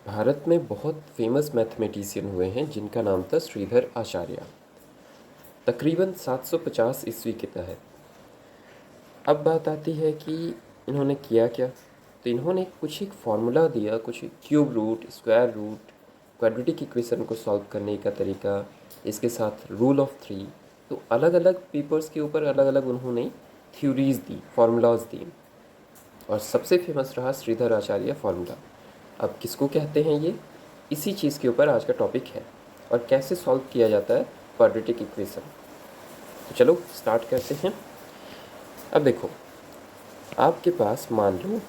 भारत में बहुत famous mathematician हुए हैं जिनका नाम था श्रीधर आचार्य। तकरीबन 750 ईस्वी के तहत। अब बात आती है कि इन्होंने किया क्या। तो इन्होंने कुछ एक फार्मूला दिया, कुछ cube root, square root, quadratic equation को सॉल्व करने का तरीका, इसके साथ रूल ऑफ थ्री। तो अलग अलग पेपर्स के ऊपर अलग अलग उन्होंने थ्योरीज दी, फार्मूलाज दी, और सबसे फेमस रहा श्रीधर आचार्य फार्मूला। अब किसको कहते हैं ये, इसी चीज़ के ऊपर आज का टॉपिक है, और कैसे सॉल्व किया जाता है क्वाड्रेटिक इक्वेशन। तो चलो स्टार्ट करते हैं। अब देखो, आपके पास मान लो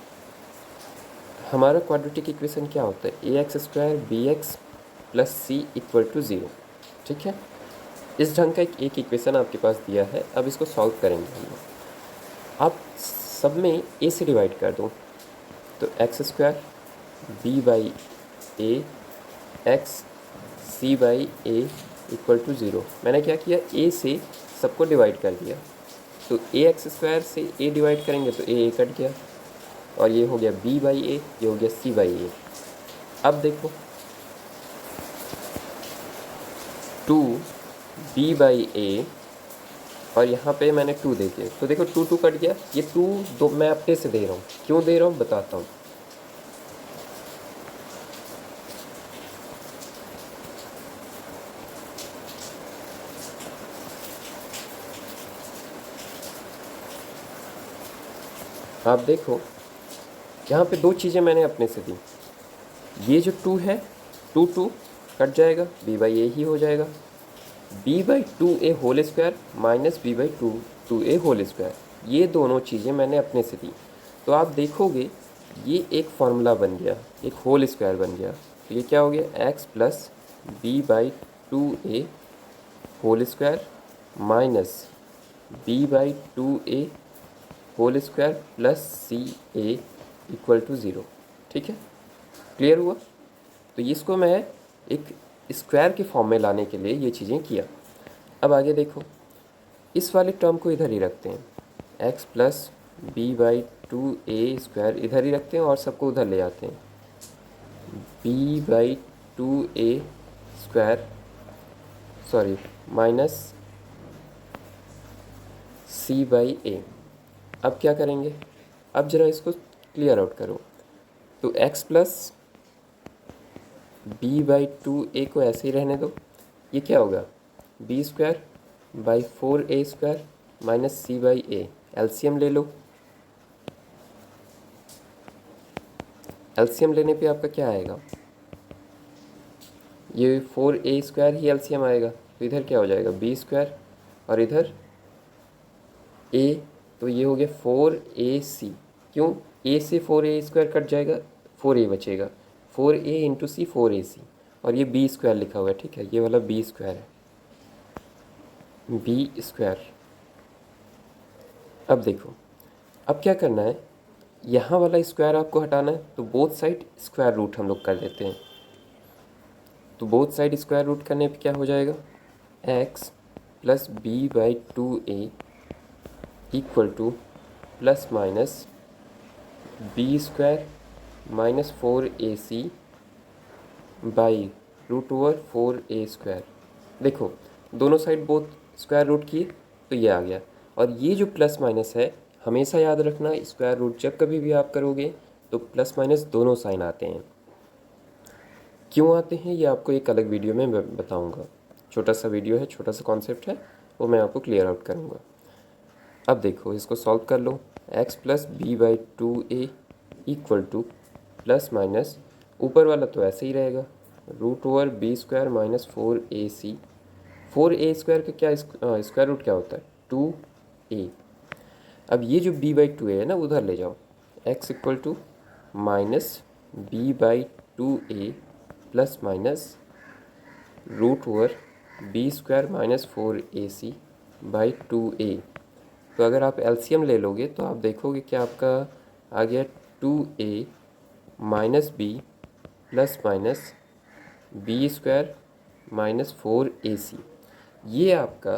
हमारा क्वाड्रेटिक इक्वेशन क्या होता है, A x square B x plus C equal to zero. ठीक है, इस ढंग का एक इक्वेशन आपके पास दिया है। अब इसको सॉल्व करेंगे हम लोग। आप सब में ए से डिवाइड कर दो, तो x square b by a x c by a equal to zero. मैंने क्या किया, ए से सबको डिवाइड कर दिया। तो ए एक्स स्क्वायर से ए डिवाइड करेंगे तो ए कट गया, और ये हो गया बी बाई ए, ये हो गया सी बाई ए। अब देखो, टू बी बाई ए, और यहाँ पे मैंने टू दे दिया, तो देखो टू टू कट गया। ये टू दो मैं अपने से दे रहा हूँ, क्यों दे रहा हूँ बताता हूँ। आप देखो, यहाँ पे दो चीज़ें मैंने अपने से दी। ये जो टू है, टू टू कट जाएगा, बी बाई ए ही हो जाएगा। B by two a whole square minus B by two two a whole square, ये दोनों चीज़ें मैंने अपने से दी। तो आप देखोगे ये एक फार्मूला बन गया, एक होल स्क्वायर बन गया। तो ये क्या हो गया, x plus B by two a whole square minus B by two a whole square plus c a equal to zero. ठीक है, क्लियर हुआ। तो इसको मैं एक स्क्वायर के फॉर्म में लाने के लिए ये चीज़ें किया। अब आगे देखो, इस वाले टर्म को इधर ही रखते हैं, x plus B by two A square इधर ही रखते हैं, और सबको उधर ले आते हैं, B by two A square sorry minus C by A. अब क्या करेंगे, अब ज़रा इसको क्लियर आउट करो। तो x plus B by two A को ऐसे ही रहने दो। ये क्या होगा, B square by four A square minus C by A. LCM ले लो, एलसीएम लेने पे आपका क्या आएगा, ये फोर ए स्क्वायर ही एलसीएम आएगा। तो इधर क्या हो जाएगा, बी स्क्वायर, और इधर ए, तो ये हो गया फोर ए सी। क्यों, ए से फोर ए स्क्वायर कट जाएगा, फोर ए बचेगा, फोर ए इंटू सी फोर ए सी, और ये बी स्क्वायर लिखा हुआ है। ठीक है, ये वाला बी स्क्वायर है, बी स्क्वायर। अब देखो, अब क्या करना है, यहाँ वाला स्क्वायर आपको हटाना है, तो बोथ साइड स्क्वायर रूट हम लोग कर लेते हैं। तो बोथ साइड स्क्वायर रूट करने पे क्या हो जाएगा, x plus B by two A equal to plus minus B square minus four A C by root over four A square. देखो, दोनों साइड बोथ स्क्वायर रूट किए तो ये आ गया। और ये जो प्लस माइनस है, हमेशा याद रखना, स्क्वायर रूट जब कभी भी आप करोगे तो प्लस माइनस दोनों साइन आते हैं। क्यों आते हैं ये आपको एक अलग वीडियो में बताऊंगा। छोटा सा वीडियो है, छोटा सा कॉन्सेप्ट है, वो मैं आपको क्लियर आउट करूँगा। अब देखो, इसको सॉल्व कर लो, x plus B by two A equal to plus minus, ऊपर वाला तो ऐसे ही रहेगा, root over B square minus four ए सी। फोर ए स्क्वायर का क्या स्क्वायर रूट क्या होता है, टू ए। अब ये जो बी बाई टू ए है ना, उधर ले जाओ, x equal to minus B by two A plus minus root over B square minus four A C by two A. तो अगर आप एलसीएम ले लोगे तो आप देखोगे कि आपका आ गया two A minus B plus minus B square minus four A C. ये आपका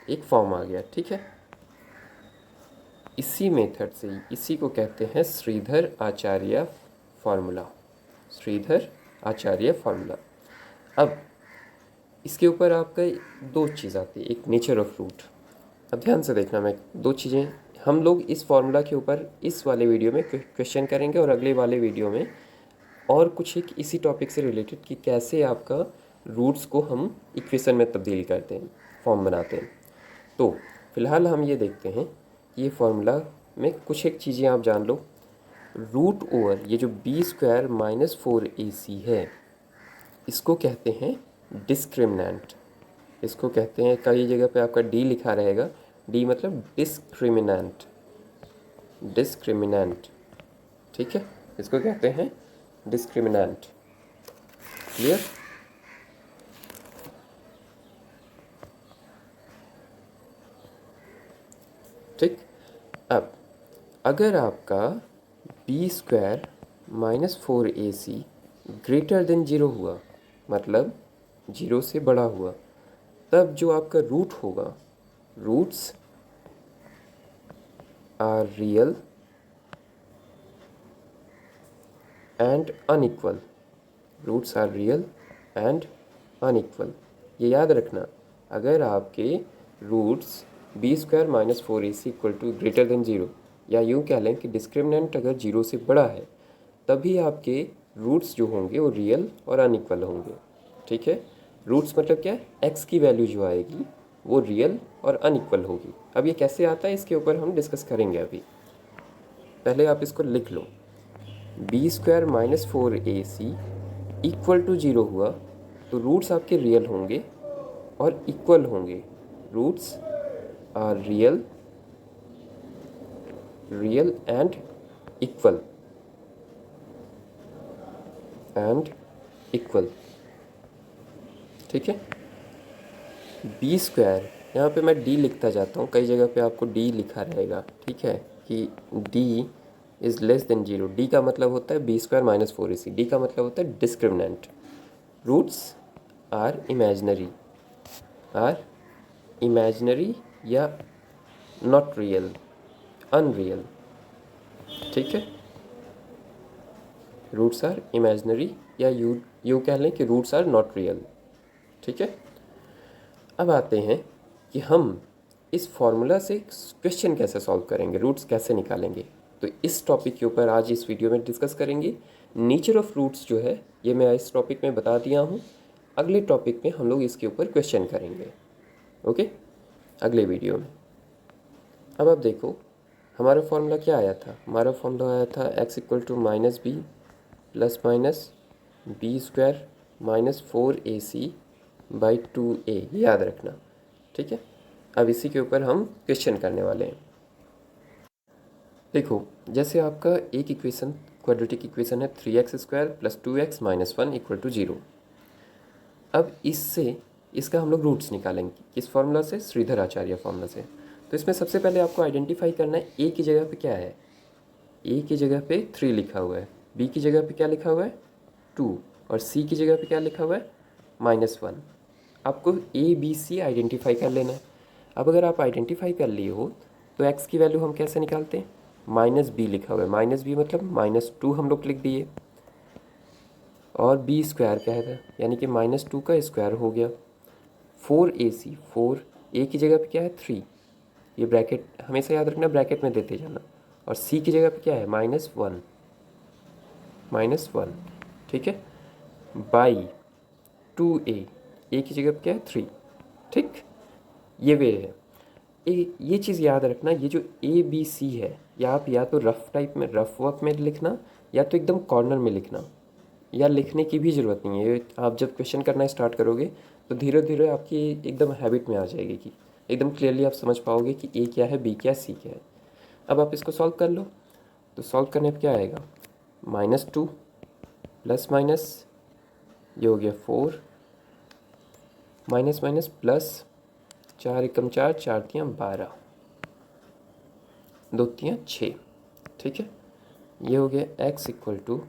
एक फॉर्म आ गया। ठीक है, इसी मेथड से, इसी को कहते हैं श्रीधर आचार्य फार्मूला, श्रीधर आचार्य फार्मूला। अब इसके ऊपर आपका दो चीज़ आती है, एक नेचर ऑफ रूट। अब ध्यान से देखना, मैं दो चीज़ें हम लोग इस फार्मूला के ऊपर इस वाले वीडियो में क्वेश्चन करेंगे और अगले वाले वीडियो में और कुछ एक इसी टॉपिक से रिलेटेड कि कैसे आपका रूट्स को हम इक्वेशन में तब्दील करते हैं, फॉर्म बनाते हैं। तो फिलहाल हम ये देखते हैं कि ये फार्मूला में कुछ एक चीज़ें आप जान लो। रूट ओवर ये जो b² माइनस 4ac है, इसको कहते हैं डिस्क्रिमिनेंट। इसको कहते हैं, कई जगह पे आपका डी लिखा रहेगा, डी मतलब डिस्क्रिमिनेंट, डिस्क्रिमिनेंट, ठीक है, इसको कहते हैं डिस्क्रिमिनेंट। क्लियर? ठीक। अब अगर आपका b² minus 4ac greater than 0 हुआ, मतलब 0 से बड़ा हुआ, तब जो आपका रूट होगा, roots are real and unequal, roots are real and unequal. ये याद रखना, अगर आपके roots b² minus 4ac equal to greater than 0, या यूँ कह लें कि डिस्क्रिमिनेंट अगर 0 से बड़ा है, तभी आपके रूट्स जो होंगे वो रियल और अनइक्वल होंगे। ठीक है, रूट्स मतलब क्या है, एक्स की वैल्यू जो आएगी वो रियल और अनइक्वल होगी। अब ये कैसे आता है, इसके ऊपर हम डिस्कस करेंगे अभी। पहले आप इसको लिख लो, b² minus 4ac equal to 0 हुआ तो रूट्स आपके रियल होंगे और इक्वल होंगे। Roots are real, real and equal, and equal. ठीक है, b², यहाँ पे मैं d लिखता जाता हूँ, कई जगह पे आपको d लिखा रहेगा, ठीक है, कि d is less than 0। d का मतलब होता है b² माइनस 4ac, d का मतलब होता है डिस्क्रिमिनेंट। रूट्स आर इमेजनरी या नॉट रियल, अनरियल। ठीक है, रूट्स आर इमेजनरी या यू कह लें कि रूट्स आर नॉट रियल। ठीक है, अब आते हैं कि हम इस फॉर्मूला से क्वेश्चन कैसे सॉल्व करेंगे, रूट्स कैसे निकालेंगे। तो इस टॉपिक के ऊपर आज इस वीडियो में डिस्कस करेंगे। नेचर ऑफ रूट्स जो है ये मैं इस टॉपिक में बता दिया हूँ, अगले टॉपिक में हम लोग इसके ऊपर क्वेश्चन करेंगे, ओके, अगले वीडियो में। अब आप देखो, हमारा फॉर्मूला क्या आया था, हमारा फॉर्मूला आया था x equal to minus B plus minus b² minus 4ac by 2a, याद रखना। ठीक है, अब इसी के ऊपर हम क्वेश्चन करने वाले हैं। देखो, जैसे आपका एक इक्वेशन, क्वाड्रेटिक इक्वेशन है 3x² plus 2x minus 1 equal to 0। अब इससे इसका हम लोग रूट्स निकालेंगे, किस फार्मूला से, श्रीधर आचार्य फार्मूला से। तो इसमें सबसे पहले आपको आइडेंटिफाई करना है a की जगह पे क्या है, a की जगह पे 3 लिखा हुआ है, b की जगह पे क्या लिखा हुआ है 2, और c की जगह पे क्या लिखा हुआ है -1। आपको a b c आइडेंटिफाई कर लेना है। अब अगर आप आइडेंटिफाई कर लिए हो तो x की वैल्यू हम कैसे निकालते हैं, -b लिखा हुआ है, -b मतलब -2 हम लोग लिख दिए, और b² क्या है, यानी कि -2 का स्क्वायर हो गया। 4ac, 4 a की जगह पे क्या है 3, ये ब्रैकेट हमेशा याद रखना, ब्रैकेट में देते जाना, और c की जगह पे क्या है -1, ठीक है, बाई 2a, a की जगह पे क्या है 3। ठीक, ये वे है। ये चीज़ याद रखना, ये जो a b c है, या आप या तो रफ टाइप में, रफ वर्क में लिखना, या तो एकदम कॉर्नर में लिखना, या लिखने की भी ज़रूरत नहीं है। आप जब क्वेश्चन करना स्टार्ट करोगे तो धीरे धीरे आपकी एकदम हैबिट में आ जाएगी कि एकदम क्लियरली आप समझ पाओगे कि a क्या है, b क्या है, c क्या है। अब आप इसको सॉल्व कर लो, तो सॉल्व करने पर क्या आएगा, -2 प्लस माइनस, ये हो गया 4, माइनस माइनस प्लस, 4 एकम 4, 4 तियाँ 12, 2 तियाँ 6। ठीक है, ये हो गया x equal to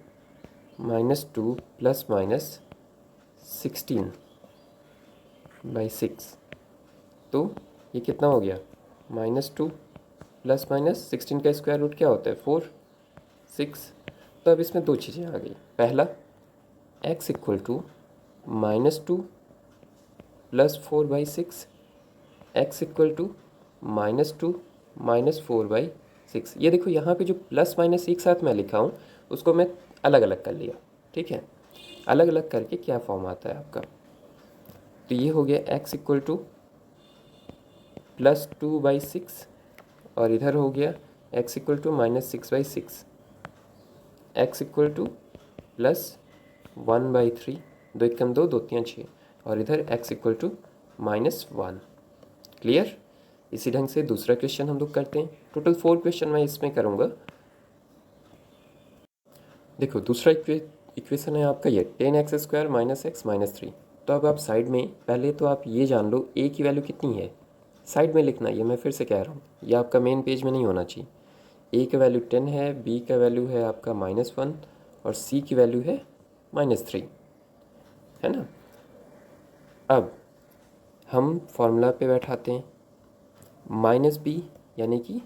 -2 plus minus 16 by 6। तो ये कितना हो गया, -2 प्लस माइनस 16 का स्क्वायर रूट क्या होता है 4, 6। तो अब इसमें दो चीज़ें आ गई। पहला, x equal to -2 plus 4/6, x equal to -2 -4/6। ये देखो यहाँ पे जो प्लस माइनस एक साथ मैं लिखा हूँ उसको मैं अलग अलग कर लिया, ठीक है। अलग अलग करके क्या फॉर्म आता है आपका, तो ये हो गया एक्स इक्वल टू +2/6 और इधर हो गया x equal to -6/6, x equal to +1/3, 2 एकम 2, 2 3 6, और इधर एक्स इक्वल टू -1। क्लियर। इसी ढंग से दूसरा क्वेश्चन हम लोग करते हैं। टोटल 4 क्वेश्चन मैं इसमें करूँगा। देखो दूसरा इक्वेशन है आपका ये 10x² - x - 3। तो अब आप साइड में पहले तो आप ये जान लो a की वैल्यू कितनी है, साइड में लिखना। ये मैं फिर से कह रहा हूँ, ये आपका मेन पेज में नहीं होना चाहिए। a का वैल्यू 10 है, b का वैल्यू है आपका -1 और c की वैल्यू है -3, है ना। अब हम फॉर्मूला पे बैठाते हैं, -b यानी कि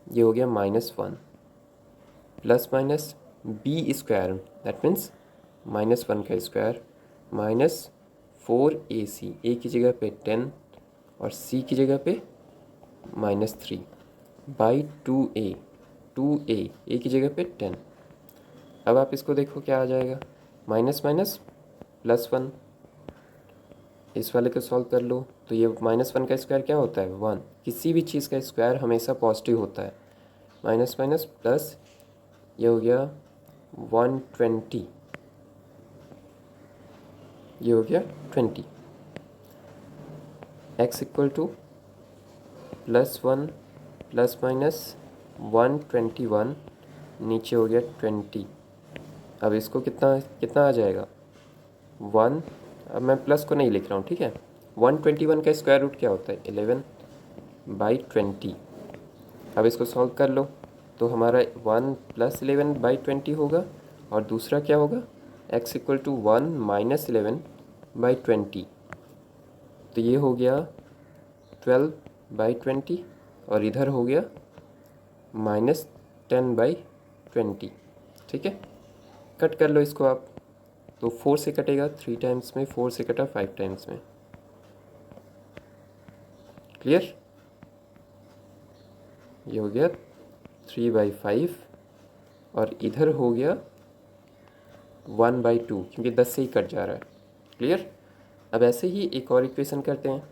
ये हो गया -1 plus minus B square, that means -1 का स्क्वायर -4ac, ए की जगह पे 10 और सी की जगह पे -3 बाई 2a, 2a ए की जगह पे 10। अब आप इसको देखो क्या आ जाएगा, माइनस माइनस +1, इस वाले को सॉल्व कर लो तो ये -1 का स्क्वायर क्या होता है 1, किसी भी चीज़ का स्क्वायर हमेशा पॉजिटिव होता है। माइनस माइनस प्लस, ये हो गया 120, ये हो गया 20, x equal to +1 plus minus 121, नीचे हो गया 20। अब इसको कितना कितना आ जाएगा 1, अब मैं प्लस को नहीं लिख रहा हूँ, ठीक है। 121 का स्क्वायर रूट क्या होता है 11/20। अब इसको सॉल्व कर लो तो हमारा 1 + 11/20 होगा और दूसरा क्या होगा x इक्वल टू 1 - 11/20, तो ये हो गया 12/20 और इधर हो गया -10/20, ठीक है। कट कर लो इसको आप, तो 4 से कटेगा 3 टाइम्स में, 4 से कटा 5 टाइम्स में। क्लियर। ये हो गया 3/5 और इधर हो गया 1/2, क्योंकि 10 से ही कट जा रहा है। क्लियर। अब ऐसे ही एक और इक्वेशन करते हैं।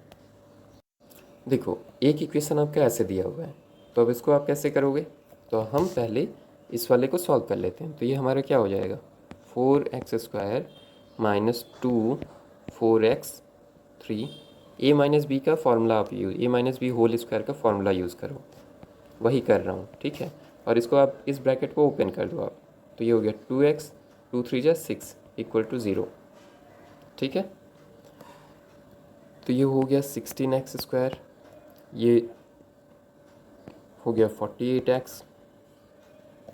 देखो एक इक्वेशन आपका ऐसे दिया हुआ है, तो अब इसको आप कैसे करोगे, तो हम पहले इस वाले को सॉल्व कर लेते हैं। तो ये हमारा क्या हो जाएगा 4x² - 2 4x3, a - b का फॉर्मूला आप use, a - b whole square का फॉर्मूला यूज़ करो, वही कर रहा हूँ, ठीक है। और इसको आप इस ब्रैकेट को ओपन कर दो आप, तो ये हो गया 2x, 2 3 जा 6 इक्वल टू 0, ठीक है। तो ये हो गया 16x², ये हो गया 48x,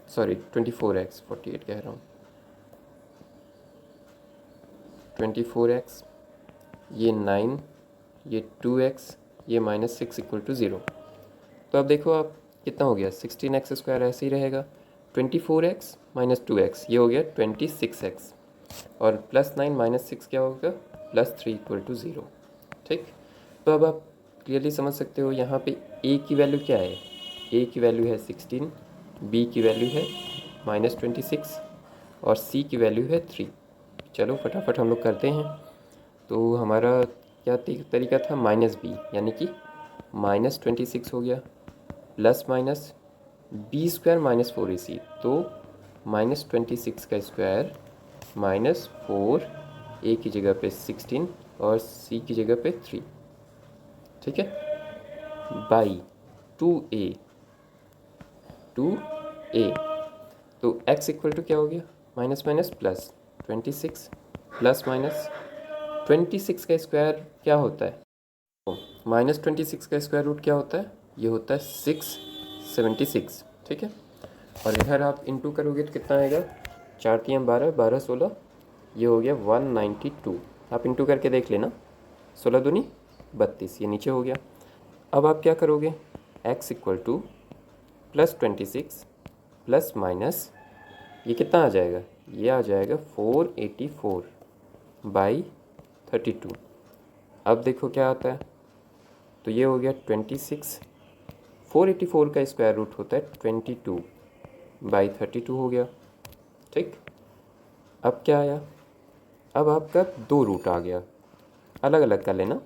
सॉरी 24x, 48 कह रहा हूँ, 24x, ये 9, ये 2x, ये -6 इक्वल टू 0। तो अब देखो आप कितना हो गया 16x² ऐसे ही रहेगा, 24x - 2x ये हो गया 26x, और +9 - 6 क्या होगा +3 इक्वल टू 0, ठीक। तो अब आप क्लियरली समझ सकते हो यहाँ पे a की वैल्यू क्या है, a की वैल्यू है 16, b की वैल्यू है -26 और c की वैल्यू है 3। चलो फटाफट हम लोग करते हैं। तो हमारा क्या तरीका था -b, यानी कि -26 हो गया, प्लस माइनस b² - 4ac, तो -26 का स्क्वायर -4, a की जगह पे 16 और c की जगह पे 3, ठीक है, बाई 2a, 2a। तो x इक्वल टू क्या हो गया minus minus plus 26 plus minus 26 का स्क्वायर क्या होता है, -26 का स्क्वायर रूट क्या होता है, ये होता है 676, ठीक है। और इधर आप इंटू करोगे तो कितना आएगा 4 3 12, 12 16, ये हो गया 192। आप इंटू करके देख लेना, 16 दूनी 32, ये नीचे हो गया। अब आप क्या करोगे x equal to +26 plus minus ये कितना आ जाएगा, ये आ जाएगा 484 बाई 32। अब देखो क्या आता है, तो ये हो गया 26। 484 का स्क्वायर रूट होता है 22 बाई 32 हो गया। ठीक, अब क्या आया, अब आपका दो रूट आ गया, अलग अलग कर लेना।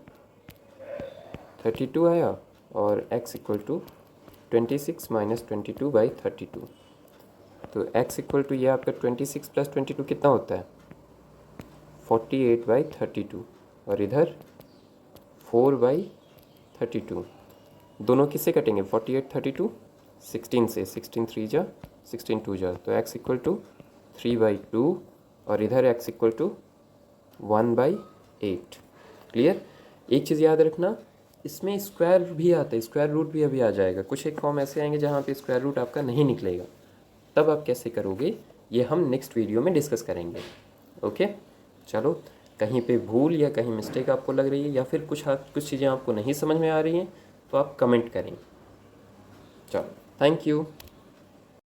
32 आया और x equal to 26 minus 22 by 32। तो x इक्वल टू ये आपका 26 प्लस 22 कितना होता है 48 बाई 32, और इधर 4 बाई 32। दोनों किससे कटेंगे 48 32 16 से, 16 3 जा 16 2 जा, तो x इक्वल टू 3/2 और इधर x इक्वल टू 1/8। क्लियर। एक चीज़ याद रखना, इसमें स्क्वायर भी आता है, स्क्वायर रूट भी अभी आ जाएगा। कुछ एक फॉर्म ऐसे आएंगे जहाँ पे स्क्वायर रूट आपका नहीं निकलेगा, तब आप कैसे करोगे ये हम नेक्स्ट वीडियो में डिस्कस करेंगे। ओके, चलो, कहीं पे भूल या कहीं मिस्टेक आपको लग रही है या फिर कुछ चीज़ें आपको नहीं समझ में आ रही हैं तो आप कमेंट करें। चलो, थैंक यू।